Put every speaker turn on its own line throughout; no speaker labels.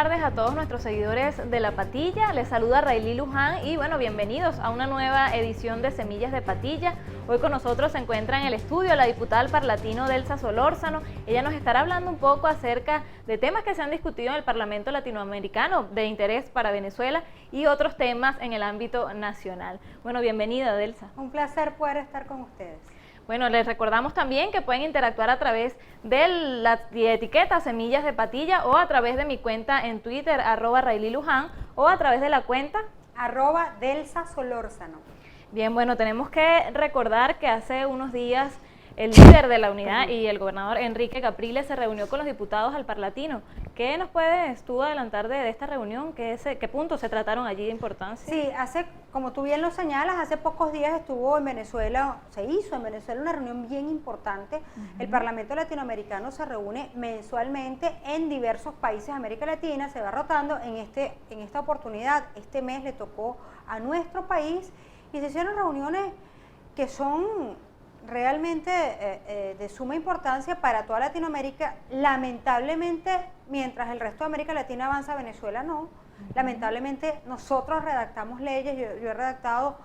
tardes a todos nuestros seguidores de La Patilla. Les saluda Rayli Luján y bueno, bienvenidos a una nueva edición de Semillas de Patilla. Hoy con nosotros se encuentra en el estudio la diputada del Parlatino Delsa Solórzano. Ella nos estará hablando un poco acerca de temas que se han discutido en el Parlamento Latinoamericano de interés para Venezuela y otros temas en el ámbito nacional. Bueno, bienvenida, Delsa.
Un placer poder estar con ustedes.
Bueno, les recordamos también que pueden interactuar a través de la etiqueta Semillas de Patilla o a través de mi cuenta en Twitter, @RayliLuján, o a través de la cuenta
@Delsa Solórzano.
Bien, bueno, tenemos que recordar que hace unos días el líder de la unidad y el gobernador Enrique Capriles se reunió con los diputados al Parlatino. ¿Qué nos puedes tú adelantar de esta reunión? ¿Qué puntos se trataron allí de importancia?
Sí, como tú bien lo señalas, hace pocos días estuvo en Venezuela, se hizo en Venezuela una reunión bien importante. El Parlamento Latinoamericano se reúne mensualmente en diversos países de América Latina, se va rotando. En esta oportunidad, este mes le tocó a nuestro país y se hicieron reuniones que son realmente de suma importancia para toda Latinoamérica. Lamentablemente, mientras el resto de América Latina avanza, Venezuela no. Lamentablemente, nosotros redactamos leyes, yo he redactado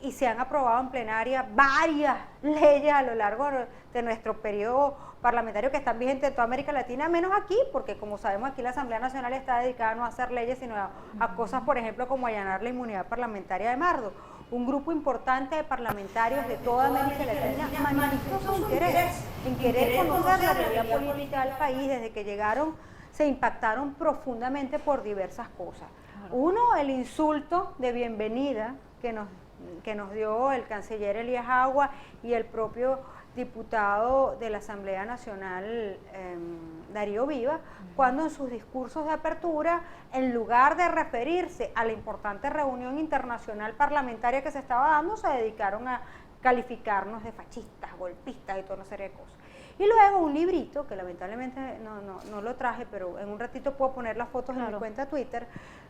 y se han aprobado en plenaria varias leyes a lo largo de nuestro periodo parlamentario que están vigentes en toda América Latina, menos aquí, porque como sabemos aquí la Asamblea Nacional está dedicada no a hacer leyes, sino a cosas, por ejemplo, como allanar la inmunidad parlamentaria de Mardo. Un grupo importante de parlamentarios de toda América Latina manifestó su interés en querer conocer la realidad política del país. Desde que llegaron se impactaron profundamente por diversas cosas. Uno, el insulto de bienvenida que nos dio el canciller Elías Agua y el propio diputado de la Asamblea Nacional, Darío Viva, cuando en sus discursos de apertura, en lugar de referirse a la importante reunión internacional parlamentaria que se estaba dando, se dedicaron a calificarnos de fascistas, golpistas y toda una serie de cosas. Y luego un librito, que lamentablemente no lo traje, pero en un ratito puedo poner las fotos en mi cuenta Twitter,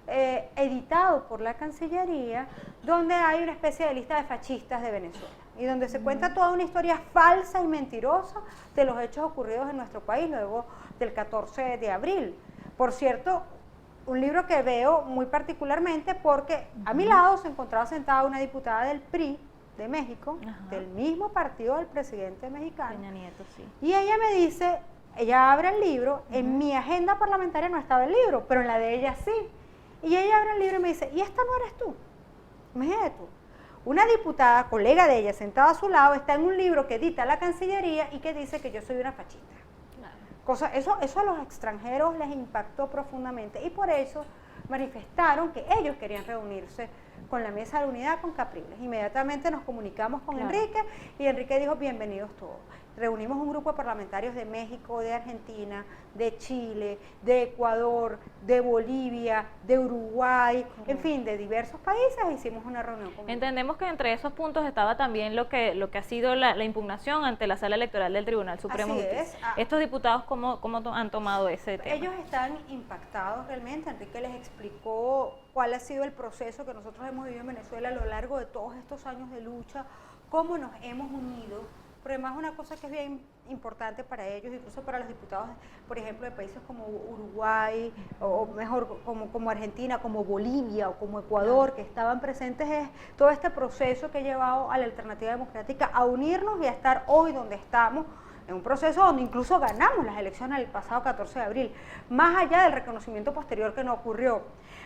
editado por la Cancillería, donde hay una especie de lista de fascistas de Venezuela y donde se cuenta toda una historia falsa y mentirosa de los hechos ocurridos en nuestro país luego del 14 de abril. Por cierto, un libro que veo muy particularmente porque a mi lado se encontraba sentada una diputada del PRI de México, del mismo partido del presidente mexicano.
Peña Nieto, sí.
Y ella me dice, ella abre el libro, en mi agenda parlamentaria no estaba el libro, pero en la de ella sí. Y ella abre el libro y me dice, ¿y esta no eres tú? Imagínate tú. Una diputada, colega de ella, sentada a su lado, está en un libro que edita la Cancillería y que dice que yo soy una fascista. Claro. Eso a los extranjeros les impactó profundamente y por eso manifestaron que ellos querían reunirse con la Mesa de la Unidad con Capriles. Inmediatamente nos comunicamos con Enrique y Enrique dijo, bienvenidos todos. Reunimos un grupo de parlamentarios de México, de Argentina, de Chile, de Ecuador, de Bolivia, de Uruguay, en fin, de diversos países. Hicimos una reunión con
Entendemos que entre esos puntos estaba también lo que ha sido la impugnación ante la Sala Electoral del Tribunal Supremo.
Así es.
¿Estos diputados cómo han tomado ese tema?
Ellos están impactados realmente. Enrique les explicó cuál ha sido el proceso que nosotros hemos vivido en Venezuela a lo largo de todos estos años de lucha, cómo nos hemos unido. Pero además una cosa que es bien importante para ellos, incluso para los diputados, por ejemplo, de países como Uruguay, o mejor, como Argentina, como Bolivia o como Ecuador, que estaban presentes, es todo este proceso que ha llevado a la Alternativa Democrática a unirnos y a estar hoy donde estamos, en un proceso donde incluso ganamos las elecciones el pasado 14 de abril, más allá del reconocimiento posterior que no ocurrió.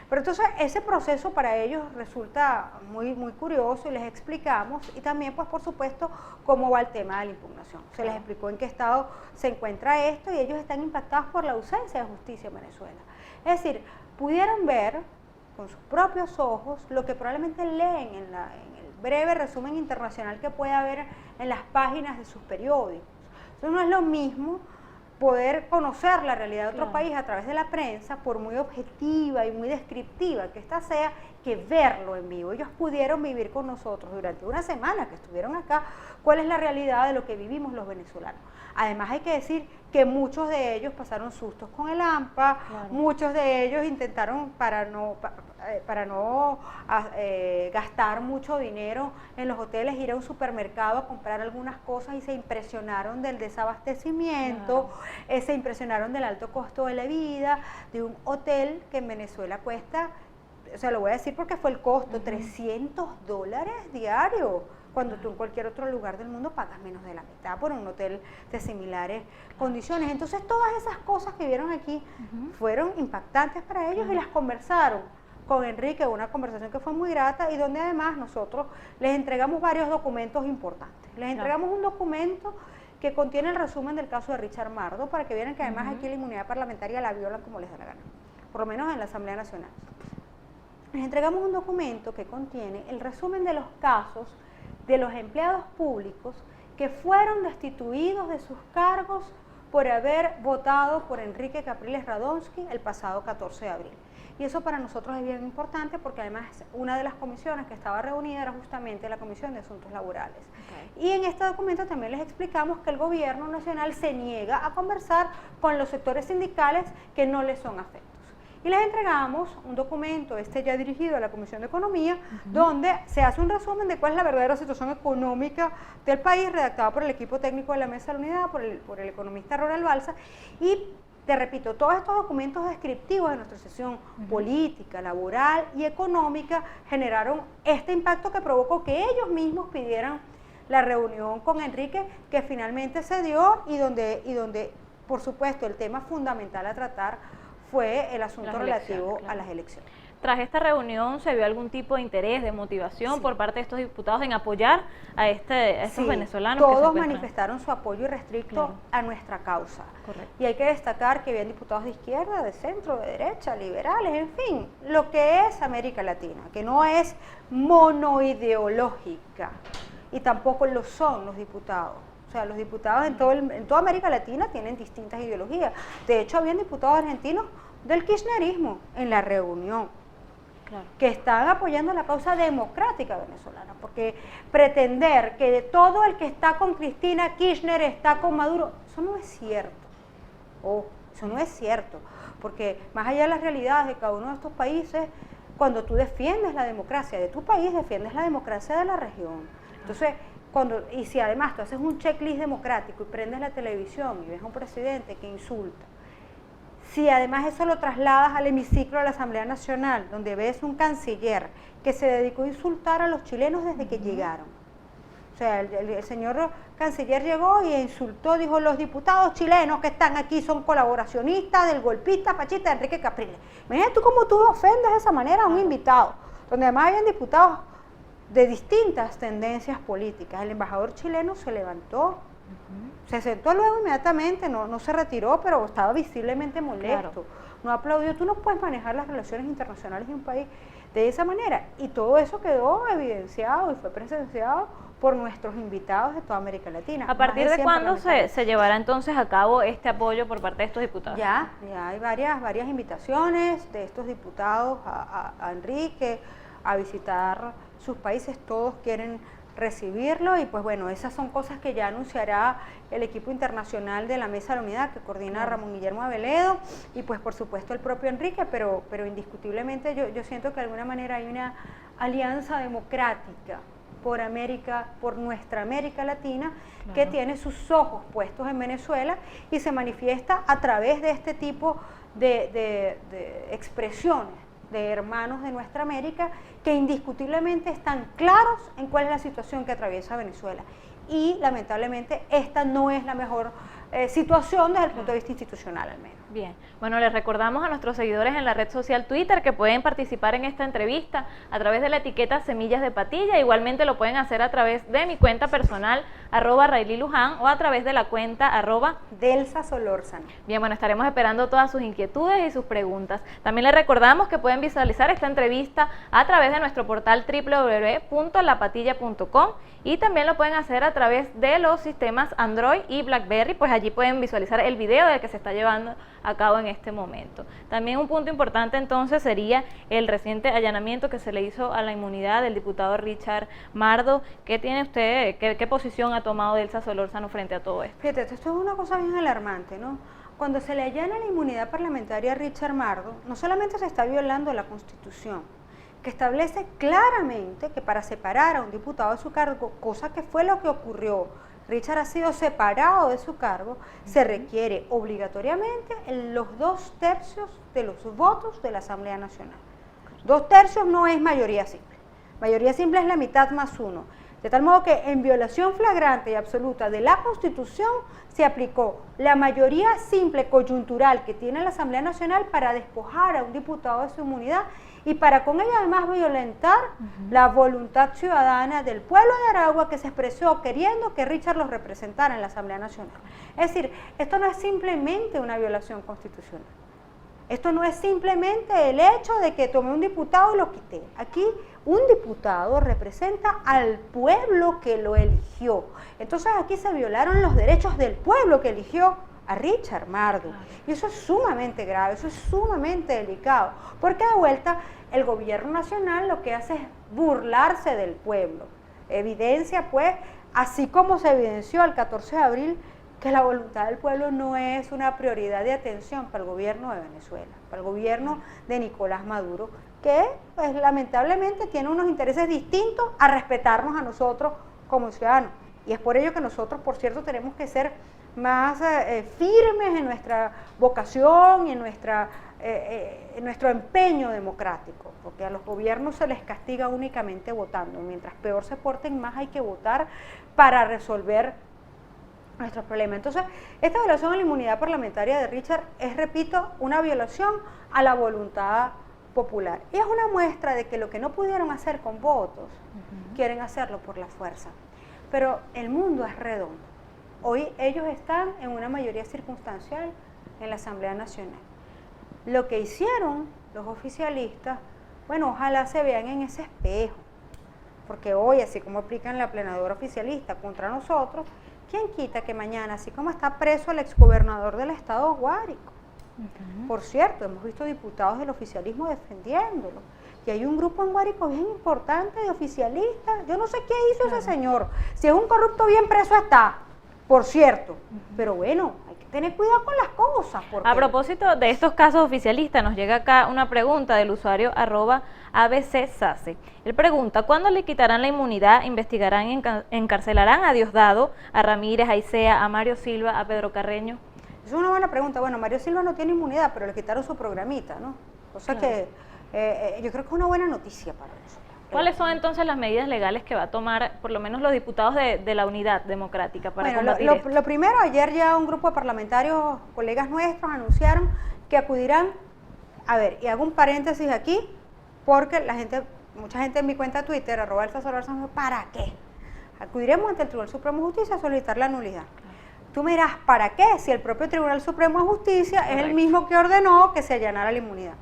Pero entonces ese proceso para ellos resulta muy, muy curioso y les explicamos, y también pues por supuesto cómo va el tema de la impugnación. Se les explicó en qué estado se encuentra esto y ellos están impactados por la ausencia de justicia en Venezuela. Es decir, pudieron ver con sus propios ojos lo que probablemente leen en el breve resumen internacional que puede haber en las páginas de sus periódicos. Entonces no es lo mismo poder conocer la realidad de otro país a través de la prensa, por muy objetiva y muy descriptiva que ésta sea, que verlo en vivo. Ellos pudieron vivir con nosotros durante una semana que estuvieron acá, cuál es la realidad de lo que vivimos los venezolanos. Además hay que decir que muchos de ellos pasaron sustos con el AMPA, muchos de ellos intentaron para no gastar mucho dinero en los hoteles, ir a un supermercado a comprar algunas cosas y se impresionaron del desabastecimiento, se impresionaron del alto costo de la vida, de un hotel que en Venezuela cuesta, o sea, lo voy a decir porque fue el costo, $300 diarios, cuando tú en cualquier otro lugar del mundo pagas menos de la mitad por un hotel de similares condiciones. Entonces todas esas cosas que vieron aquí fueron impactantes para ellos y las conversaron con Enrique, una conversación que fue muy grata y donde además nosotros les entregamos varios documentos importantes. Les entregamos un documento que contiene el resumen del caso de Richard Mardo, para que vieran que además aquí la inmunidad parlamentaria la violan como les da la gana, por lo menos en la Asamblea Nacional. Les entregamos un documento que contiene el resumen de los casos de los empleados públicos que fueron destituidos de sus cargos por haber votado por Enrique Capriles Radonsky el pasado 14 de abril. Y eso para nosotros es bien importante porque además una de las comisiones que estaba reunida era justamente la Comisión de Asuntos Laborales. Y en este documento también les explicamos que el gobierno nacional se niega a conversar con los sectores sindicales que no les son afectos. Y les entregamos un documento, ya dirigido a la Comisión de Economía, donde se hace un resumen de cuál es la verdadera situación económica del país, redactado por el equipo técnico de la Mesa de la Unidad, por el economista Ronald Balsa, y te repito, todos estos documentos descriptivos de nuestra sesión política, laboral y económica generaron este impacto que provocó que ellos mismos pidieran la reunión con Enrique, que finalmente se dio y donde por supuesto, el tema fundamental a tratar fue el asunto relativo a las elecciones.
Tras esta reunión, ¿se vio algún tipo de interés, de motivación por parte de estos diputados en apoyar a estos venezolanos?
Todos manifestaron su apoyo irrestricto a nuestra causa.
Correcto.
Y hay que destacar que habían diputados de izquierda, de centro, de derecha, liberales, en fin, lo que es América Latina, que no es monoideológica, y tampoco lo son los diputados. O sea, los diputados en toda América Latina tienen distintas ideologías. De hecho, habían diputados argentinos del kirchnerismo en la reunión, que están apoyando la causa democrática venezolana, porque pretender que todo el que está con Cristina Kirchner está con Maduro, eso no es cierto. Eso no es cierto, porque más allá de las realidades de cada uno de estos países, cuando tú defiendes la democracia de tu país, defiendes la democracia de la región. Entonces, y si además tú haces un checklist democrático y prendes la televisión y ves a un presidente que insulta, si además eso lo trasladas al hemiciclo de la Asamblea Nacional, donde ves un canciller que se dedicó a insultar a los chilenos desde que llegaron. O sea, el señor canciller llegó y insultó, dijo, los diputados chilenos que están aquí son colaboracionistas del golpista fascista Enrique Capriles. Imagínate tú cómo tú ofendes de esa manera a un invitado, donde además habían diputados de distintas tendencias políticas. El embajador chileno se levantó, se sentó luego inmediatamente, no se retiró, pero estaba visiblemente molesto, no aplaudió. Tú no puedes manejar las relaciones internacionales de un país de esa manera, y todo eso quedó evidenciado y fue presenciado por nuestros invitados de toda América Latina.
¿A partir de cuándo se llevará entonces a cabo este apoyo por parte de estos diputados?
Ya hay varias invitaciones de estos diputados a Enrique a visitar sus países, todos quieren recibirlo, y pues bueno, esas son cosas que ya anunciará el equipo internacional de la Mesa de la Unidad que coordina Ramón Guillermo Aveledo, y pues por supuesto el propio Enrique, pero indiscutiblemente yo siento que de alguna manera hay una alianza democrática por nuestra América Latina, que tiene sus ojos puestos en Venezuela y se manifiesta a través de este tipo de expresiones de hermanos de nuestra América, que indiscutiblemente están claros en cuál es la situación que atraviesa Venezuela. Y lamentablemente esta no es la mejor situación desde el punto de vista institucional, al menos.
Bien, bueno, les recordamos a nuestros seguidores en la red social Twitter que pueden participar en esta entrevista a través de la etiqueta Semillas de Patilla. Igualmente lo pueden hacer a través de mi cuenta personal, @RayliLuján, o a través de la cuenta
@Delsa Solórzano.
Bien, bueno, estaremos esperando todas sus inquietudes y sus preguntas. También les recordamos que pueden visualizar esta entrevista a través de nuestro portal www.lapatilla.com, y también lo pueden hacer a través de los sistemas Android y BlackBerry, pues allí pueden visualizar el video del que se está llevando a cabo en este momento. También un punto importante entonces sería el reciente allanamiento que se le hizo a la inmunidad del diputado Richard Mardo. ¿Qué tiene usted, qué posición ha tomado Delsa Solórzano frente a todo esto?
Fíjate, esto es una cosa bien alarmante, ¿no? Cuando se le allana la inmunidad parlamentaria a Richard Mardo, no solamente se está violando la Constitución, que establece claramente que para separar a un diputado de su cargo, cosa que fue lo que ocurrió, Richard ha sido separado de su cargo, se requiere obligatoriamente los 2/3 de los votos de la Asamblea Nacional. 2/3 no es mayoría simple, mayoría simple es la mitad más uno. De tal modo que en violación flagrante y absoluta de la Constitución se aplicó la mayoría simple coyuntural que tiene la Asamblea Nacional para despojar a un diputado de su inmunidad y para con ello además violentar la voluntad ciudadana del pueblo de Aragua que se expresó queriendo que Richard los representara en la Asamblea Nacional. Es decir, esto no es simplemente una violación constitucional. Esto no es simplemente el hecho de que tomé un diputado y lo quité. Aquí un diputado representa al pueblo que lo eligió. Entonces aquí se violaron los derechos del pueblo que eligió a Richard Mardo. Y eso es sumamente grave, eso es sumamente delicado, porque de vuelta el gobierno nacional lo que hace es burlarse del pueblo. Evidencia pues, así como se evidenció el 14 de abril, que la voluntad del pueblo no es una prioridad de atención para el gobierno de Venezuela, para el gobierno de Nicolás Maduro, que pues, lamentablemente tiene unos intereses distintos a respetarnos a nosotros como ciudadanos. Y es por ello que nosotros, por cierto, tenemos que ser más firmes en nuestra vocación y en nuestro empeño democrático, porque a los gobiernos se les castiga únicamente votando. Mientras peor se porten, más hay que votar para resolver nuestros problemas. Entonces, esta violación a la inmunidad parlamentaria de Richard es, repito, una violación a la voluntad popular. Y es una muestra de que lo que no pudieron hacer con votos, quieren hacerlo por la fuerza. Pero el mundo es redondo. Hoy ellos están en una mayoría circunstancial en la Asamblea Nacional. Lo que hicieron los oficialistas, bueno, ojalá se vean en ese espejo, porque hoy, así como aplican la plenadora oficialista contra nosotros, ¿quién quita que mañana, así como está preso el exgobernador del estado Guárico? Por cierto, hemos visto diputados del oficialismo defendiéndolo. Y hay un grupo en Guárico bien importante de oficialistas. Yo no sé qué hizo ese señor. Si es un corrupto, bien preso está, por cierto. Pero bueno, hay que tener cuidado con las cosas. Porque...
A propósito de estos casos oficialistas, nos llega acá una pregunta del usuario @ABCSase. Él pregunta, ¿cuándo le quitarán la inmunidad, investigarán y encarcelarán a Diosdado, a Ramírez, a Isea, a Mario Silva, a Pedro Carreño?
Es una buena pregunta. Bueno, Mario Silva no tiene inmunidad, pero le quitaron su programita, ¿no? O sea que yo creo que es una buena noticia para nosotros.
¿Cuáles son entonces las medidas legales que va a tomar por lo menos los diputados de la Unidad Democrática para combatir esto?
Lo primero, ayer ya un grupo de parlamentarios, colegas nuestros, anunciaron que acudirán, a ver, y hago un paréntesis aquí, porque mucha gente en mi cuenta de Twitter, @ElsaSolórzano, ¿para qué? Acudiremos ante el Tribunal Supremo de Justicia a solicitar la nulidad. Tú me dirás, ¿para qué? Si el propio Tribunal Supremo de Justicia es el mismo que ordenó que se allanara la inmunidad.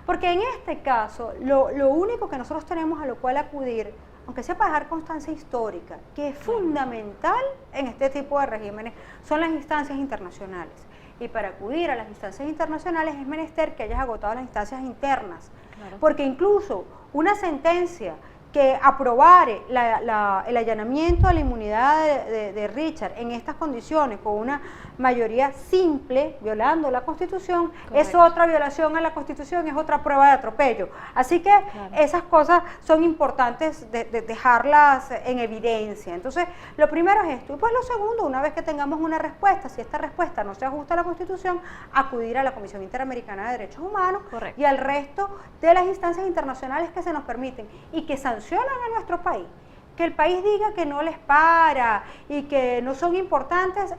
Porque en este caso, lo único que nosotros tenemos a lo cual acudir, aunque sea para dejar constancia histórica, que es fundamental en este tipo de regímenes, son las instancias internacionales. Y para acudir a las instancias internacionales es menester que hayas agotado las instancias internas. Claro. Porque incluso una sentencia que aprobare el allanamiento a la inmunidad de Richard en estas condiciones, con una mayoría simple, violando la Constitución, correcto, es otra violación a la Constitución, es otra prueba de atropello. Así que claro, esas cosas son importantes de dejarlas en evidencia. Entonces, lo primero es esto. Y pues lo segundo, una vez que tengamos una respuesta, si esta respuesta no se ajusta a la Constitución, acudir a la Comisión Interamericana de Derechos Humanos, correcto, y al resto de las instancias internacionales que se nos permiten y que sancionan a nuestro país. Que el país diga que no les para y que no son importantes,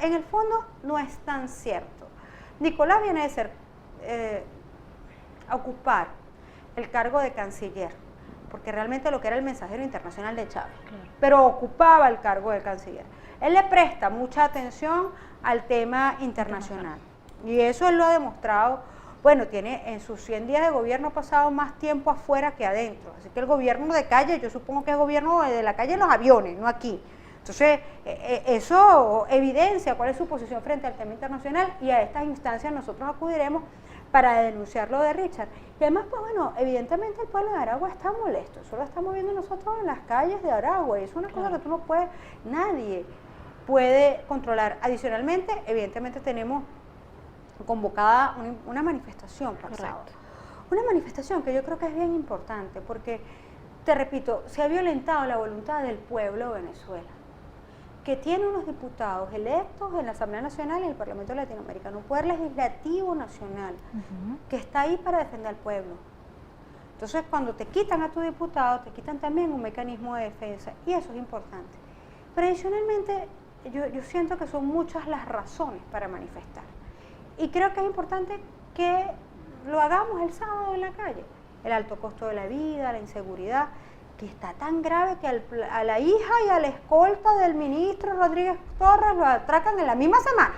en el fondo no es tan cierto. Nicolás viene de ser a ocupar el cargo de canciller, porque realmente lo que era el mensajero internacional de Chávez, claro, pero ocupaba el cargo de canciller. Él le presta mucha atención al tema internacional y eso él lo ha demostrado. Bueno, tiene en sus 100 días de gobierno pasado más tiempo afuera que adentro, así que el gobierno de calle, yo supongo que es gobierno de la calle en los aviones, no aquí. Entonces, eso evidencia cuál es su posición frente al tema internacional y a estas instancias nosotros acudiremos para denunciar lo de Richard. Y además, pues bueno, evidentemente el pueblo de Aragua está molesto, eso lo estamos viendo nosotros en las calles de Aragua, y es una cosa que tú no puedes, nadie puede controlar. Adicionalmente, evidentemente tenemos convocada una manifestación para el sábado. Una manifestación que yo creo que es bien importante, porque, te repito, se ha violentado la voluntad del pueblo de Venezuela, que tiene unos diputados electos en la Asamblea Nacional y en el Parlamento Latinoamericano, un poder legislativo nacional, que está ahí para defender al pueblo. Entonces, cuando te quitan a tu diputado, te quitan también un mecanismo de defensa, y eso es importante. Pero adicionalmente, yo siento que son muchas las razones para manifestar. Y creo que es importante que lo hagamos el sábado en la calle. El alto costo de la vida, la inseguridad, que está tan grave que a la hija y a la escolta del ministro Rodríguez Torres lo atracan en la misma semana.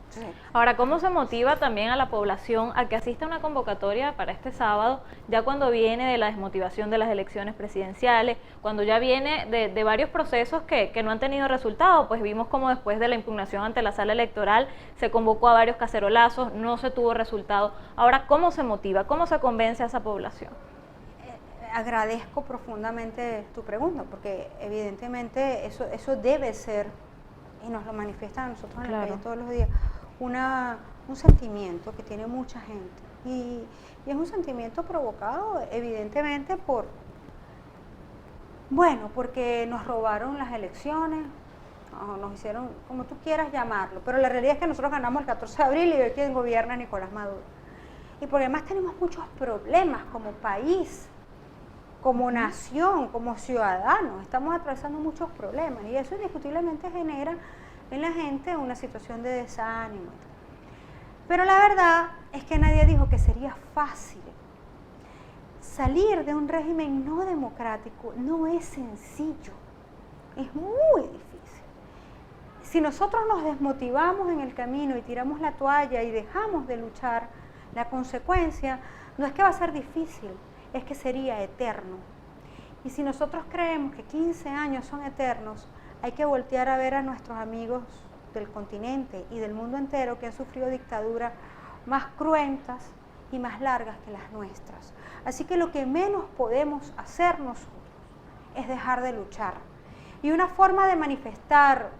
Sí.
Ahora, ¿cómo se motiva también a la población a que asista a una convocatoria para este sábado, ya cuando viene de la desmotivación de las elecciones presidenciales, cuando ya viene de varios procesos que no han tenido resultado? Pues vimos como después de la impugnación ante la sala electoral se convocó a varios cacerolazos, no se tuvo resultado. Ahora, ¿cómo se motiva? ¿Cómo se convence a esa población?
Agradezco profundamente tu pregunta, porque evidentemente eso debe ser, y nos lo manifiestan a nosotros en la calle todos los días, un sentimiento que tiene mucha gente, y es un sentimiento provocado evidentemente porque nos robaron las elecciones, nos hicieron como tú quieras llamarlo, pero la realidad es que nosotros ganamos el 14 de abril y hoy quien gobierna es Nicolás Maduro, y porque además tenemos muchos problemas como país, como nación, como ciudadanos, estamos atravesando muchos problemas, y eso indiscutiblemente genera en la gente una situación de desánimo. Pero la verdad es que nadie dijo que sería fácil. Salir de un régimen no democrático no es sencillo, es muy difícil. Si nosotros nos desmotivamos en el camino y tiramos la toalla y dejamos de luchar, la consecuencia no es que va a ser difícil, es que sería eterno. Y si nosotros creemos que 15 años son eternos, hay que voltear a ver a nuestros amigos del continente y del mundo entero que han sufrido dictaduras más cruentas y más largas que las nuestras. Así que lo que menos podemos hacer nosotros es dejar de luchar. Y una forma de manifestar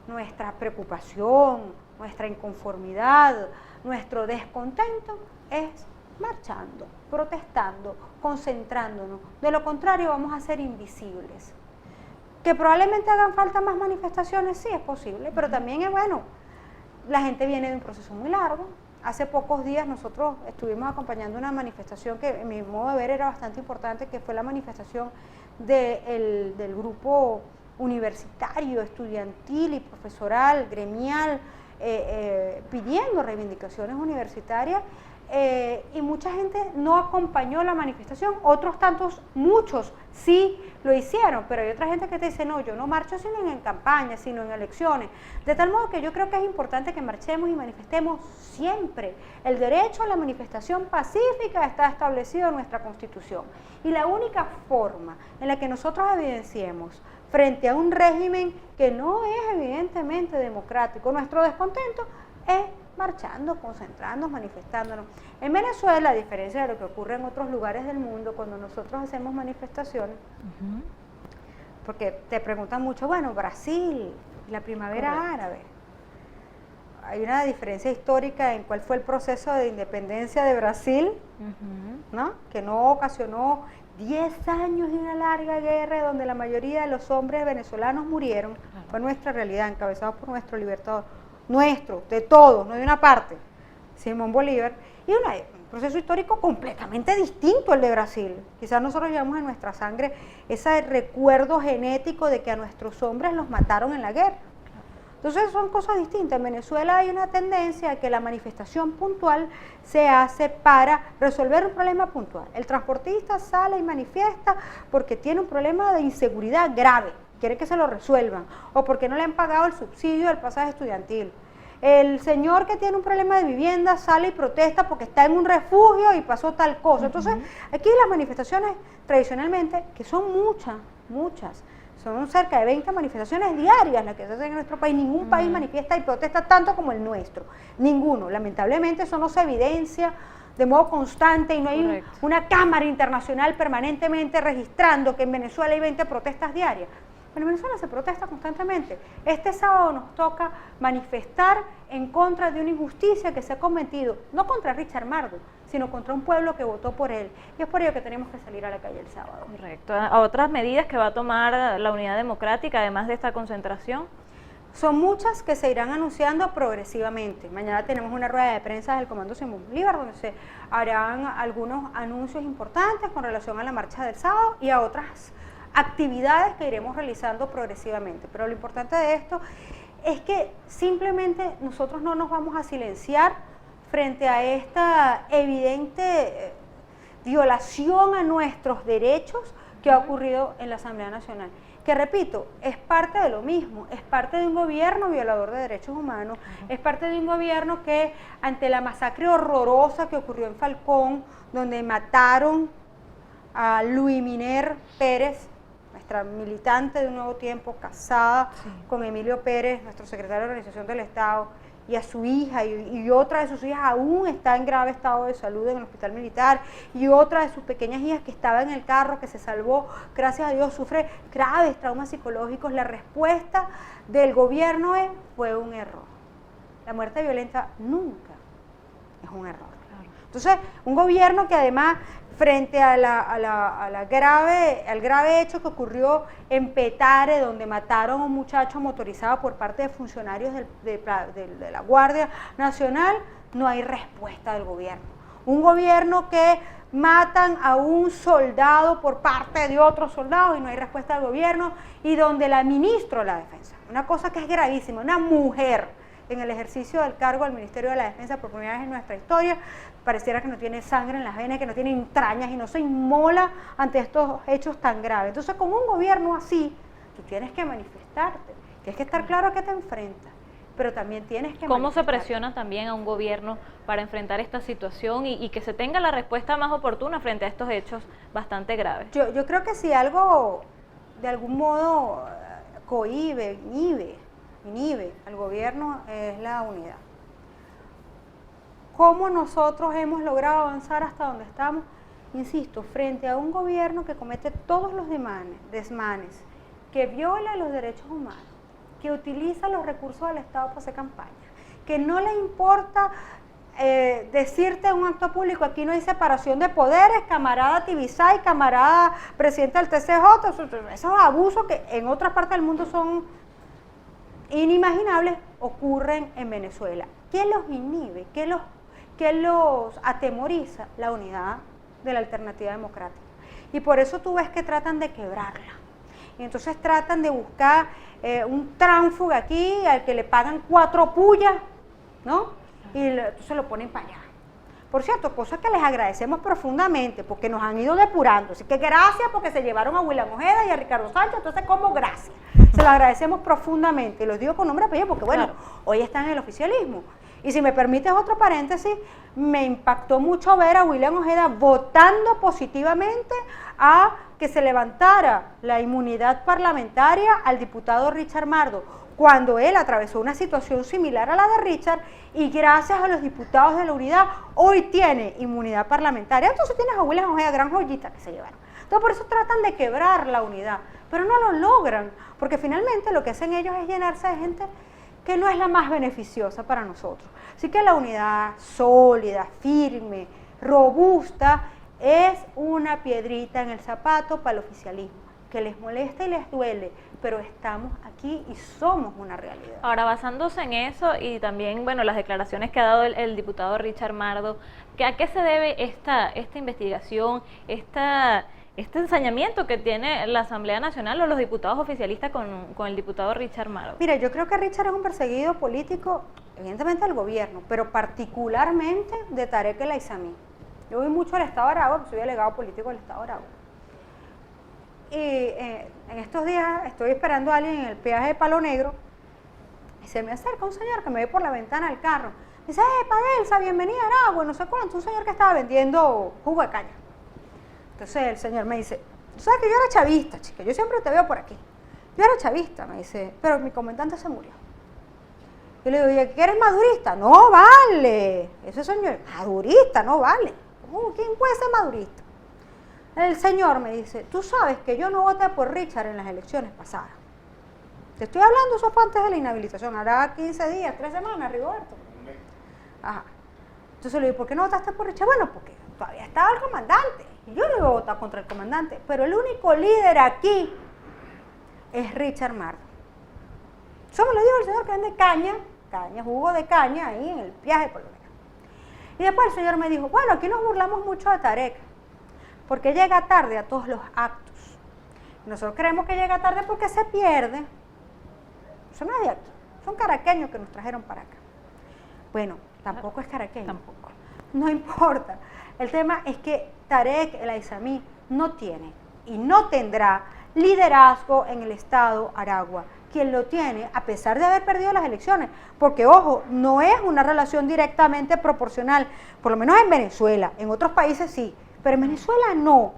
nuestra preocupación, nuestra inconformidad, nuestro descontento es marchando, protestando, concentrándonos. De lo contrario vamos a ser invisibles. Que probablemente hagan falta más manifestaciones, sí es posible, pero también es bueno. La gente viene de un proceso muy largo. Hace pocos días nosotros estuvimos acompañando una manifestación que en mi modo de ver era bastante importante, que fue la manifestación del grupo universitario, estudiantil y profesoral, gremial, pidiendo reivindicaciones universitarias. Y mucha gente no acompañó la manifestación, otros tantos, muchos sí lo hicieron, pero hay otra gente que te dice, no, yo no marcho sino en campaña, sino en elecciones, de tal modo que yo creo que es importante que marchemos y manifestemos siempre. El derecho a la manifestación pacífica está establecido en nuestra Constitución, y la única forma en la que nosotros evidenciemos frente a un régimen que no es evidentemente democrático nuestro descontento es marchando, concentrándonos, manifestándonos. En Venezuela, a diferencia de lo que ocurre en otros lugares del mundo, cuando nosotros hacemos manifestaciones, porque te preguntan mucho, bueno, Brasil, la primavera árabe, hay una diferencia histórica en cuál fue el proceso de independencia de Brasil, ¿no? Que no ocasionó 10 años de una larga guerra donde la mayoría de los hombres venezolanos murieron. Fue nuestra realidad, encabezados por nuestro libertador. Nuestro, de todos, no de una parte, Simón Bolívar, y un proceso histórico completamente distinto al de Brasil. Quizás nosotros llevamos en nuestra sangre ese recuerdo genético de que a nuestros hombres los mataron en la guerra. Entonces son cosas distintas. En Venezuela hay una tendencia a que la manifestación puntual se hace para resolver un problema puntual. El transportista sale y manifiesta porque tiene un problema de inseguridad grave, quiere que se lo resuelvan, o porque no le han pagado el subsidio del pasaje estudiantil. El señor que tiene un problema de vivienda sale y protesta porque está en un refugio y pasó tal cosa. Entonces, aquí las manifestaciones tradicionalmente, que son muchas, Son cerca de 20 manifestaciones diarias las que se hacen en nuestro país. Ningún país manifiesta y protesta tanto como el nuestro. Ninguno. Lamentablemente eso no se evidencia de modo constante y no hay una cámara internacional permanentemente registrando que en Venezuela hay 20 protestas diarias. Pero en Venezuela se protesta constantemente. Este sábado nos toca manifestar en contra de una injusticia que se ha cometido, no contra Richard Mardo, sino contra un pueblo que votó por él. Y es por ello que tenemos que salir a la calle el sábado.
Correcto. ¿A otras medidas que va a tomar la Unidad Democrática, además de esta concentración?
Son muchas que se irán anunciando progresivamente. Mañana tenemos una rueda de prensa del Comando Simón Bolívar, donde se harán algunos anuncios importantes con relación a la marcha del sábado y a otras actividades que iremos realizando progresivamente. Pero lo importante de esto es que simplemente nosotros no nos vamos a silenciar frente a esta evidente violación a nuestros derechos que ha ocurrido en la Asamblea Nacional. Que repito, es parte de lo mismo, es parte de un gobierno violador de derechos humanos, es parte de un gobierno que ante la masacre horrorosa que ocurrió en Falcón, donde mataron a Luis Miner Pérez, nuestra militante de Un Nuevo Tiempo, casada con Emilio Pérez, nuestro secretario de Organización del Estado, y a su hija, y otra de sus hijas aún está en grave estado de salud en el hospital militar, y otra de sus pequeñas hijas que estaba en el carro, que se salvó, gracias a Dios, sufre graves traumas psicológicos. La respuesta del gobierno fue un error. La muerte violenta nunca es un error. Entonces, un gobierno que además, frente a al grave hecho que ocurrió en Petare, donde mataron a un muchacho motorizado por parte de funcionarios de la Guardia Nacional, no hay respuesta del gobierno. Un gobierno que matan a un soldado por parte de otro soldado y no hay respuesta del gobierno, y donde la ministra de la Defensa, una cosa que es gravísima, una mujer en el ejercicio del cargo del Ministerio de la Defensa por primera vez en nuestra historia, pareciera que no tiene sangre en las venas, que no tiene entrañas y no se inmola ante estos hechos tan graves. Entonces, con un gobierno así, tú tienes que manifestarte, tienes que estar claro a qué te enfrentas, pero también tienes que
¿Cómo se presiona también a un gobierno para enfrentar esta situación y que se tenga la respuesta más oportuna frente a estos hechos bastante graves?
Yo creo que si algo de algún modo cohíbe, inhibe al gobierno es la unidad. ¿Cómo nosotros hemos logrado avanzar hasta donde estamos? Insisto, frente a un gobierno que comete todos los desmanes, que viola los derechos humanos, que utiliza los recursos del Estado para hacer campaña, que no le importa decirte en un acto público, aquí no hay separación de poderes, camarada Tibisay, camarada presidente del TCJ, esos abusos que en otras partes del mundo son inimaginables, ocurren en Venezuela. ¿Qué los inhibe? ¿Qué los atemoriza? La unidad de la alternativa democrática. Y por eso tú ves que tratan de quebrarla. Y entonces tratan de buscar un tránsfuga aquí al que le pagan 4 pullas, ¿no? Y entonces lo ponen para allá. Por cierto, cosas que les agradecemos profundamente, porque nos han ido depurando. Así que gracias porque se llevaron a William Ojeda y a Ricardo Sánchez, entonces como gracias. Se lo agradecemos profundamente, y los digo con nombre y apellido porque bueno, hoy están en el oficialismo. Y si me permites otro paréntesis, me impactó mucho ver a William Ojeda votando positivamente a que se levantara la inmunidad parlamentaria al diputado Richard Mardo, cuando él atravesó una situación similar a la de Richard y gracias a los diputados de la unidad hoy tiene inmunidad parlamentaria. Entonces tienes a William Ojeda, gran joyita que se llevaron. Entonces por eso tratan de quebrar la unidad, pero no lo logran, porque finalmente lo que hacen ellos es llenarse de gente que no es la más beneficiosa para nosotros. Así que la unidad sólida, firme, robusta, es una piedrita en el zapato para el oficialismo, que les molesta y les duele, pero estamos aquí y somos una realidad.
Ahora, basándose en eso y también, bueno, las declaraciones que ha dado el diputado Richard Mardo, ¿a qué se debe esta investigación, este ensañamiento que tiene la Asamblea Nacional o los diputados oficialistas con el diputado Richard Mardo?
Mira, yo creo que Richard es un perseguido político, evidentemente del gobierno, pero particularmente de Tarek El Aizami. Yo voy mucho al Estado Aragua, soy delegado político del Estado Aragua. Y en estos días estoy esperando a alguien en el peaje de Palo Negro y se me acerca un señor que me ve por la ventana del carro. Me dice, Padelsa, bienvenida a Aragua, no sé cuánto, un señor que estaba vendiendo jugo de caña. Entonces el señor me dice, tú sabes que yo era chavista, chica, yo siempre te veo por aquí. Yo era chavista, me dice, pero mi comandante se murió. Yo le digo, ¿y que eres madurista? No vale. Ese señor, madurista, no vale. ¿Quién puede ser madurista? El señor me dice, tú sabes que yo no voté por Richard en las elecciones pasadas. Te estoy hablando, eso fue antes de la inhabilitación, hará 15 días, 3 semanas, Rigoberto. Ajá. Entonces le digo, ¿por qué no votaste por Richard? Bueno, porque todavía estaba el comandante. Y yo no iba a votar contra el comandante. Pero el único líder aquí es Richard Mardo. Eso me lo dijo el señor que vende caña, jugo de caña, ahí en el viaje por lo menos. Y después el señor me dijo, bueno, aquí nos burlamos mucho de Tarek, porque llega tarde a todos los actos. Nosotros creemos que llega tarde porque se pierde. Eso no es de aquí, son caraqueños que nos trajeron para acá. Bueno, tampoco es caraqueño.
Tampoco.
No importa. El tema es que Tarek El Aizami no tiene y no tendrá liderazgo en el estado Aragua. Quien lo tiene, a pesar de haber perdido las elecciones, porque ojo, no es una relación directamente proporcional, por lo menos en Venezuela, en otros países sí, pero en Venezuela no.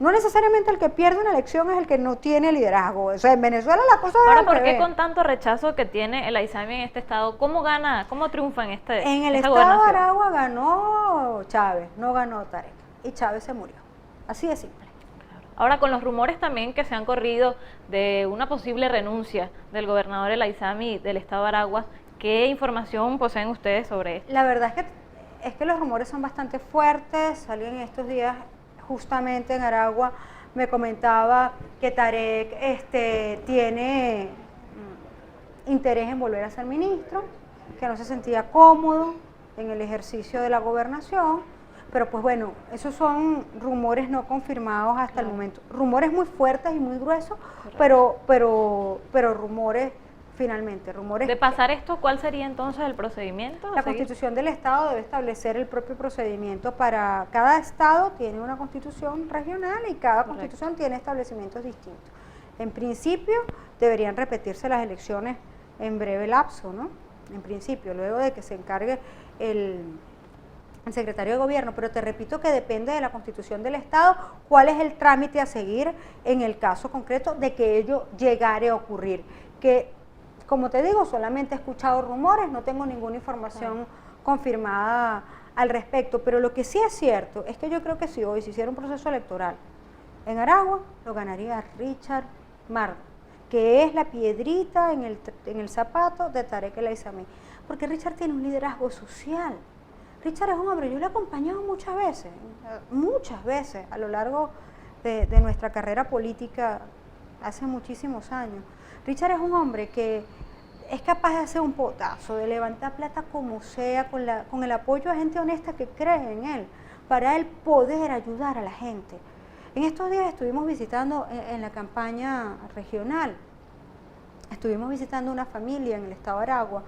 No necesariamente el que pierde una elección es el que no tiene liderazgo. O sea, en Venezuela la cosa es
Ahora,
al
¿por qué
revés.
con tanto rechazo que tiene el Aizami en este estado? ¿Cómo gana, cómo triunfa en
En el
esta
estado de
gobernación?
Aragua ganó Chávez, no ganó Tarek. Y Chávez se murió. Así de simple.
Ahora, con los rumores también que se han corrido de una posible renuncia del gobernador El Aizami del estado de Aragua, ¿qué información poseen ustedes sobre esto?
La verdad es que los rumores son bastante fuertes. Alguien estos días, justamente en Aragua, me comentaba que Tarek tiene interés en volver a ser ministro, que no se sentía cómodo en el ejercicio de la gobernación. Pero pues bueno, esos son rumores no confirmados hasta el momento. Rumores muy fuertes y muy gruesos, pero rumores finalmente, rumores.
De pasar esto, ¿cuál sería entonces el procedimiento?
La Constitución del Estado debe establecer el propio procedimiento para cada Estado, tiene una Constitución regional y cada Constitución tiene establecimientos distintos. En principio deberían repetirse las elecciones en breve lapso, ¿no? En principio, luego de que se encargue el secretario de gobierno, pero te repito que depende de la Constitución del Estado cuál es el trámite a seguir en el caso concreto de que ello llegare a ocurrir. Que, como te digo, solamente he escuchado rumores, no tengo ninguna información confirmada al respecto, pero lo que sí es cierto es que yo creo que si hoy se hiciera un proceso electoral en Aragua, lo ganaría Richard Mardo, que es la piedrita en el zapato de Tarek El Aizami, porque Richard tiene un liderazgo social. Richard es un hombre, yo lo he acompañado muchas veces a lo largo de nuestra carrera política hace muchísimos años. Richard es un hombre que es capaz de hacer un potazo, de levantar plata como sea, con el apoyo de gente honesta que cree en él, para él poder ayudar a la gente. En estos días estuvimos visitando en la campaña regional, estuvimos visitando una familia en el estado de Aragua,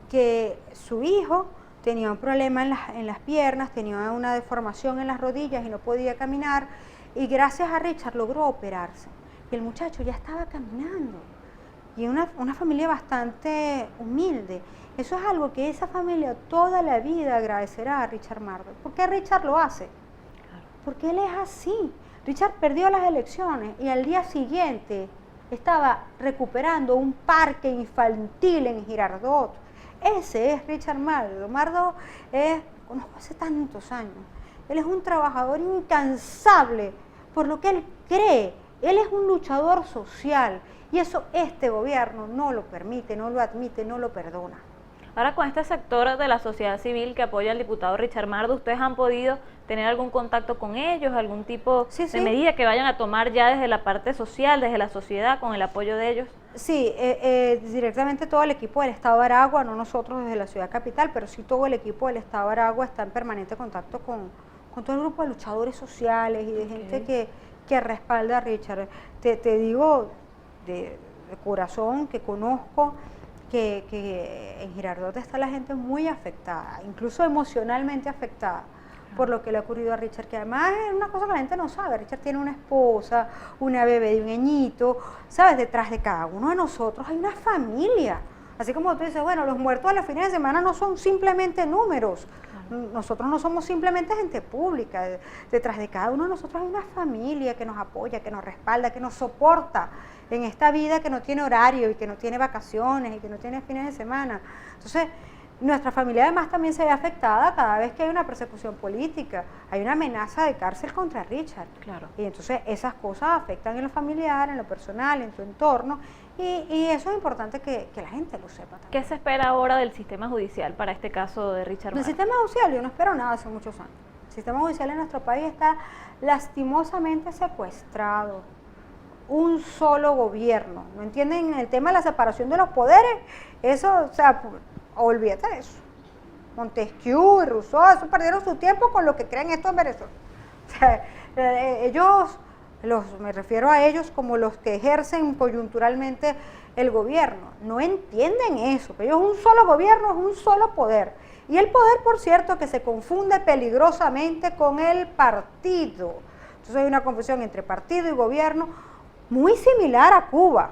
que su hijo tenía un problema en las piernas, tenía una deformación en las rodillas y no podía caminar, y gracias a Richard logró operarse. Y el muchacho ya estaba caminando. Y una familia bastante humilde. Eso es algo que esa familia toda la vida agradecerá a Richard Mardo. ¿Por qué Richard lo hace? Porque él es así. Richard perdió las elecciones y al día siguiente estaba recuperando un parque infantil en Girardot. Ese es Richard Mardo. Mardo conozco hace tantos años. Él es un trabajador incansable por lo que él cree. Él es un luchador social y eso este gobierno no lo permite, no lo admite, no lo perdona.
Ahora, con este sector de la sociedad civil que apoya al diputado Richard Mardo, ¿ustedes han podido tener algún contacto con ellos, algún tipo de medida que vayan a tomar ya desde la parte social, desde la sociedad, con el apoyo de ellos?
Sí, directamente todo el equipo del Estado de Aragua, no nosotros desde la ciudad capital, pero sí todo el equipo del Estado de Aragua está en permanente contacto con todo el grupo de luchadores sociales y de gente que respalda a Richard. Te digo de corazón que conozco que en Girardot está la gente muy afectada, incluso emocionalmente afectada por lo que le ha ocurrido a Richard, que además es una cosa que la gente no sabe. Richard tiene una esposa, una bebé de un añito, ¿sabes? Detrás de cada uno de nosotros hay una familia. Así como tú dices, bueno, los muertos a los fines de semana no son simplemente números. nosotros no somos simplemente gente pública, detrás de cada uno de nosotros hay una familia que nos apoya, que nos respalda, que nos soporta en esta vida que no tiene horario y que no tiene vacaciones y que no tiene fines de semana. Entonces, nuestra familia además también se ve afectada cada vez que hay una persecución política, hay una amenaza de cárcel contra Richard.
Claro.
Y entonces esas cosas afectan en lo familiar, en lo personal, en tu entorno, y eso es importante que la gente lo sepa también.
¿Qué se espera ahora del sistema judicial para este caso de Richard
Del
Martin?
sistema judicial yo no espero nada hace muchos años. El sistema judicial en nuestro país está lastimosamente secuestrado. Un solo gobierno. ¿No entienden el tema de la separación de los poderes? Eso, o sea, olvídate de eso. Montesquieu y Rousseau, eso perdieron su tiempo con lo que creen esto en Venezuela. O sea, ellos, me refiero a ellos como los que ejercen coyunturalmente el gobierno, no entienden eso, que ellos un solo gobierno es un solo poder. Y el poder, por cierto, que se confunde peligrosamente con el partido. Entonces hay una confusión entre partido y gobierno muy similar a Cuba.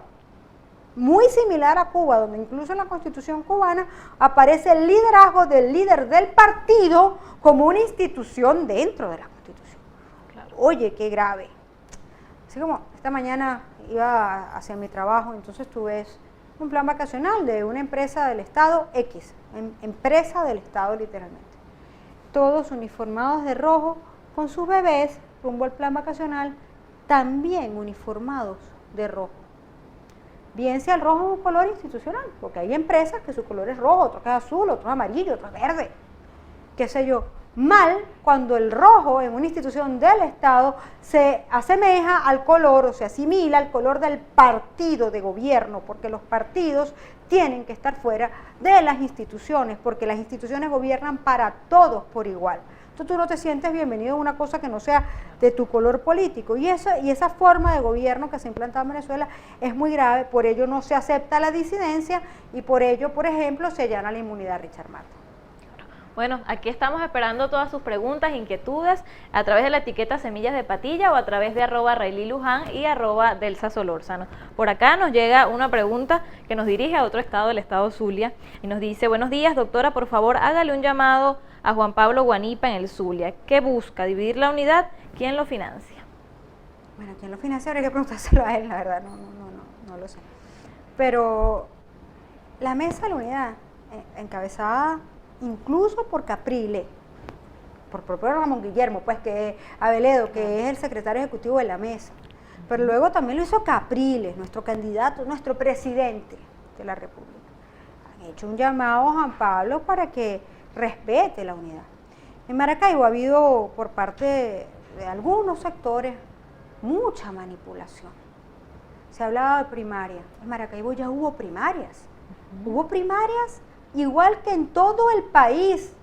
Muy similar a Cuba, donde incluso en la Constitución cubana aparece el liderazgo del líder del partido como una institución dentro de la Constitución.
Claro.
Oye, qué grave. Así como esta mañana iba hacia mi trabajo, entonces tuve un plan vacacional de una empresa del Estado X, empresa del Estado literalmente. Todos uniformados de rojo, con sus bebés, rumbo al plan vacacional, también uniformados de rojo. Bien sea el rojo es un color institucional, porque hay empresas que su color es rojo, otro que es azul, otro es amarillo, otro es verde, qué sé yo. Mal cuando el rojo en una institución del Estado se asemeja al color o se asimila al color del partido de gobierno, porque los partidos tienen que estar fuera de las instituciones, porque las instituciones gobiernan para todos por igual. Entonces tú no te sientes bienvenido a una cosa que no sea de tu color político. Y esa forma de gobierno que se ha implantado en Venezuela es muy grave, por ello no se acepta la disidencia y por ello, por ejemplo, se allana la inmunidad a Richard Martin.
Bueno, aquí estamos esperando todas sus preguntas, inquietudes, a través de la etiqueta Semillas de Patilla o a través de @RayliLuján y @DelsaSolórzano. Por acá nos llega una pregunta que nos dirige a otro estado, el estado Zulia, y nos dice: buenos días, doctora, por favor, hágale un llamado a Juan Pablo Guanipa en el Zulia. ¿Qué busca? ¿Dividir la unidad? ¿Quién lo financia?
Bueno, ¿quién lo financia? Habría que preguntárselo a él, la verdad, no lo sé. Pero la mesa de la unidad, encabezada incluso por Capriles, por propio Ramón Guillermo, pues que Aveledo, que es el secretario ejecutivo de la mesa, pero luego también lo hizo Capriles, nuestro candidato, nuestro presidente de la República. Han hecho un llamado a Juan Pablo para que respete la unidad. En Maracaibo ha habido por parte de algunos sectores mucha manipulación. Se hablaba de primaria. En Maracaibo ya hubo primarias. Hubo primarias igual que en todo el país.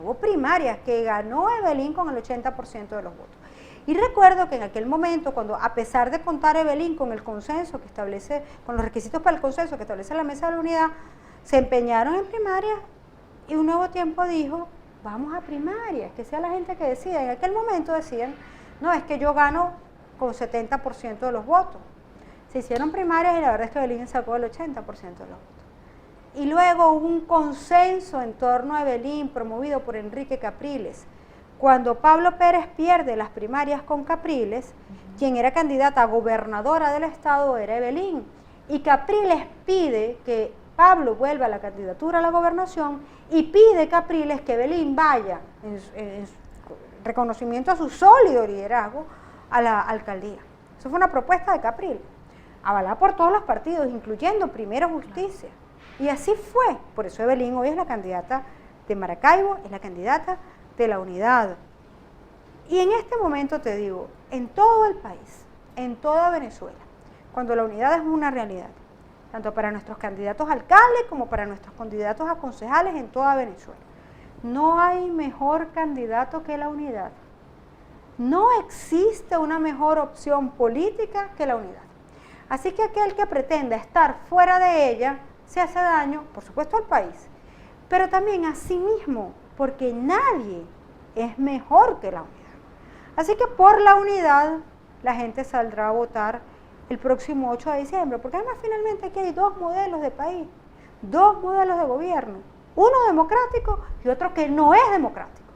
Hubo primarias que ganó Evelyn con el 80% de los votos. Y recuerdo que en aquel momento, cuando a pesar de contar Evelyn con el consenso que establece, con los requisitos para el consenso que establece la mesa de la unidad, se empeñaron en primarias y Un Nuevo Tiempo dijo, vamos a primarias, que sea la gente que decida. En aquel momento decían, no, es que yo gano con 70% de los votos. Se hicieron primarias y la verdad es que Evelyn sacó el 80% de los votos. Y luego hubo un consenso en torno a Evelyn promovido por Enrique Capriles. Cuando Pablo Pérez pierde las primarias con Capriles, quien era candidata a gobernadora del estado era Evelyn. Y Capriles pide que Pablo vuelva a la candidatura a la gobernación y pide Capriles que Evelyn vaya en reconocimiento a su sólido liderazgo a la alcaldía. Eso fue una propuesta de Capriles, avalada por todos los partidos, incluyendo Primero Justicia. Y así fue. Por eso Evelyn hoy es la candidata de Maracaibo, es la candidata de la unidad. Y en este momento te digo, en todo el país, en toda Venezuela, cuando la unidad es una realidad, tanto para nuestros candidatos a alcaldes como para nuestros candidatos a concejales en toda Venezuela, no hay mejor candidato que la unidad. No existe una mejor opción política que la unidad. Así que aquel que pretenda estar fuera de ella se hace daño, por supuesto, al país, pero también a sí mismo, porque nadie es mejor que la unidad. Así que por la unidad la gente saldrá a votar el próximo 8 de diciembre, porque además finalmente aquí hay dos modelos de país, dos modelos de gobierno, uno democrático y otro que no es democrático,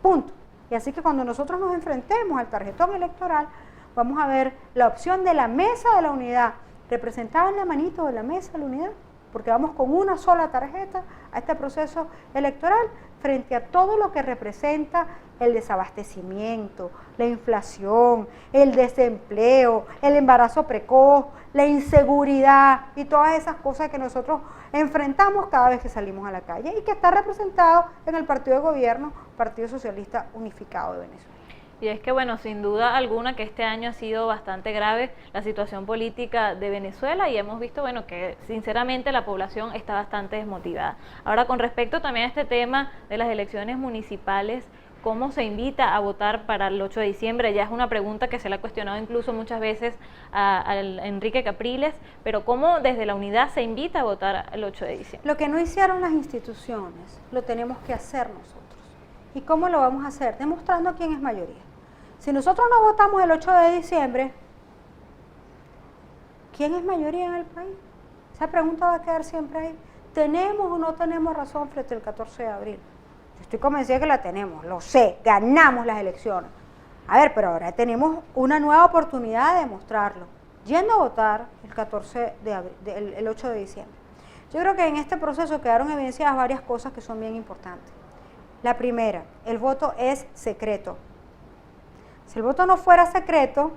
punto. Y así que cuando nosotros nos enfrentemos al tarjetón electoral, vamos a ver la opción de la mesa de la unidad, representada en la manito de la mesa de la unidad, porque vamos con una sola tarjeta a este proceso electoral frente a todo lo que representa el desabastecimiento, la inflación, el desempleo, el embarazo precoz, la inseguridad y todas esas cosas que nosotros enfrentamos cada vez que salimos a la calle y que está representado en el partido de gobierno, Partido Socialista Unificado de Venezuela.
Y es que, bueno, sin duda alguna que este año ha sido bastante grave la situación política de Venezuela y hemos visto, bueno, que sinceramente la población está bastante desmotivada. Ahora, con respecto también a este tema de las elecciones municipales, ¿cómo se invita a votar para el 8 de diciembre? Ya es una pregunta que se le ha cuestionado incluso muchas veces a Enrique Capriles, pero ¿cómo desde la unidad se invita a votar el 8 de diciembre?
Lo que no hicieron las instituciones, lo tenemos que hacer nosotros. ¿Y cómo lo vamos a hacer? Demostrando quién es mayoría. Si nosotros no votamos el 8 de diciembre, ¿quién es mayoría en el país? Esa pregunta va a quedar siempre ahí. ¿Tenemos o no tenemos razón frente al 14 de abril? Yo estoy convencida que la tenemos, lo sé, ganamos las elecciones. A ver, pero ahora tenemos una nueva oportunidad de demostrarlo, yendo a votar el 14 de abril, el 8 de diciembre. Yo creo que en este proceso quedaron evidenciadas varias cosas que son bien importantes. La primera, el voto es secreto. Si el voto no fuera secreto,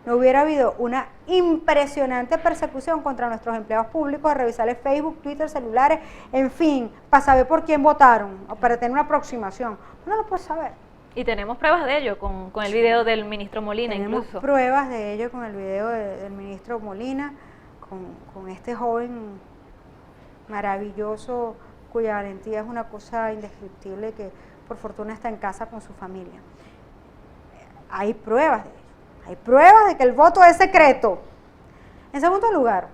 no hubiera habido una impresionante persecución contra nuestros empleados públicos de revisarles Facebook, Twitter, celulares, en fin, para saber por quién votaron o para tener una aproximación. Uno lo puede saber.
Y tenemos pruebas de ello con el video del ministro Molina.
Tenemos
incluso.
Pruebas de ello con el video del ministro Molina, con este joven maravilloso cuya valentía es una cosa indescriptible que por fortuna está en casa con su familia. Hay pruebas de ello. Hay pruebas de que el voto es secreto. En segundo lugar,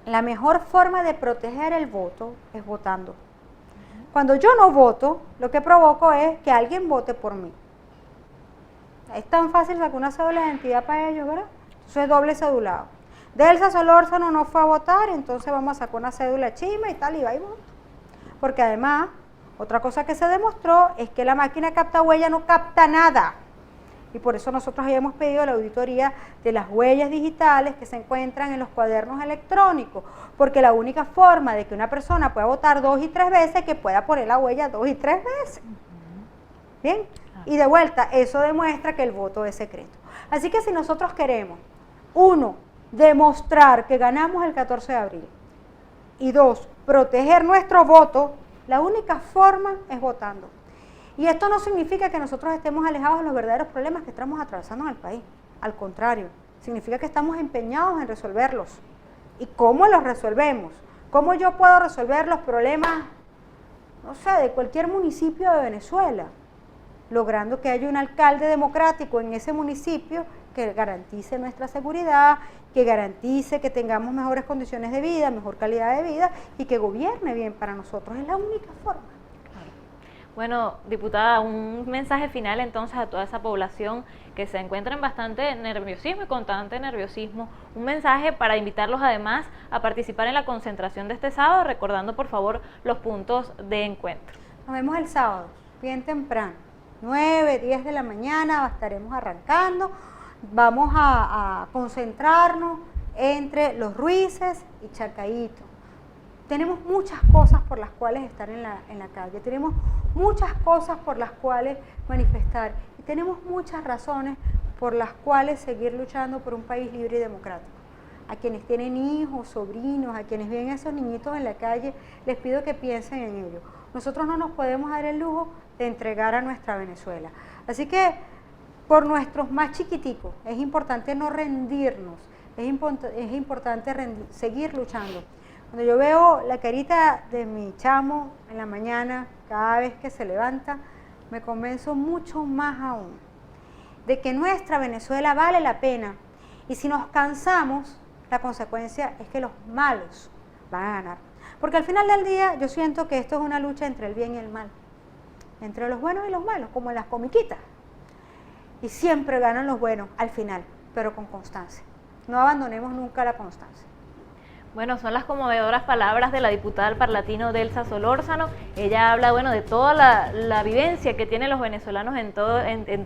la mejor forma de proteger el voto es votando. Cuando yo no voto, lo que provoco es que alguien vote por mí. Es tan fácil sacar una cédula de identidad para ellos, ¿verdad? Eso es doble cedulado. Delsa Solórzano no fue a votar, entonces vamos a sacar una cédula chima y tal, y va y vota. Porque además, otra cosa que se demostró es que la máquina capta huella no capta nada. Y por eso nosotros habíamos pedido la auditoría de las huellas digitales que se encuentran en los cuadernos electrónicos, porque la única forma de que una persona pueda votar 2 y 3 veces es que pueda poner la huella 2 y 3 veces. ¿Bien? Y de vuelta, eso demuestra que el voto es secreto. Así que si nosotros queremos, 1, demostrar que ganamos el 14 de abril, y 2, proteger nuestro voto, la única forma es votando. Y esto no significa que nosotros estemos alejados de los verdaderos problemas que estamos atravesando en el país. Al contrario, significa que estamos empeñados en resolverlos. ¿Y cómo los resolvemos? ¿Cómo yo puedo resolver los problemas, no sé, de cualquier municipio de Venezuela? Logrando que haya un alcalde democrático en ese municipio que garantice nuestra seguridad, que garantice que tengamos mejores condiciones de vida, mejor calidad de vida y que gobierne bien para nosotros. Es la única forma.
Bueno, diputada, un mensaje final entonces a toda esa población que se encuentra en bastante nerviosismo y constante nerviosismo, un mensaje para invitarlos además a participar en la concentración de este sábado, recordando por favor los puntos de encuentro.
Nos vemos el sábado, bien temprano, 9, 10 de la mañana, estaremos arrancando, vamos a concentrarnos entre Los Ruices y Chacaíto. Tenemos muchas cosas por las cuales estar en la calle, tenemos muchas cosas por las cuales manifestar y tenemos muchas razones por las cuales seguir luchando por un país libre y democrático. A quienes tienen hijos, sobrinos, a quienes ven a esos niñitos en la calle, les pido que piensen en ello. Nosotros no nos podemos dar el lujo de entregar a nuestra Venezuela. Así que por nuestros más chiquiticos es importante no rendirnos, es importante seguir luchando. Cuando yo veo la carita de mi chamo en la mañana, cada vez que se levanta, me convenzo mucho más aún de que nuestra Venezuela vale la pena. Y si nos cansamos, la consecuencia es que los malos van a ganar. Porque al final del día yo siento que esto es una lucha entre el bien y el mal, entre los buenos y los malos, como en las comiquitas. Y siempre ganan los buenos al final, pero con constancia. No abandonemos nunca la constancia.
Bueno, son las conmovedoras palabras de la diputada del Parlatino Delsa Solórzano. Ella habla, bueno, de toda la vivencia que tienen los venezolanos en todo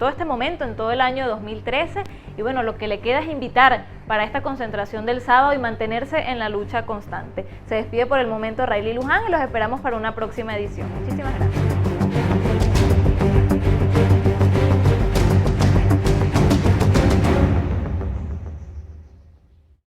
este momento, en todo el año 2013. Y bueno, lo que le queda es invitar para esta concentración del sábado y mantenerse en la lucha constante. Se despide por el momento Rayli Luján y los esperamos para una próxima edición. Muchísimas gracias.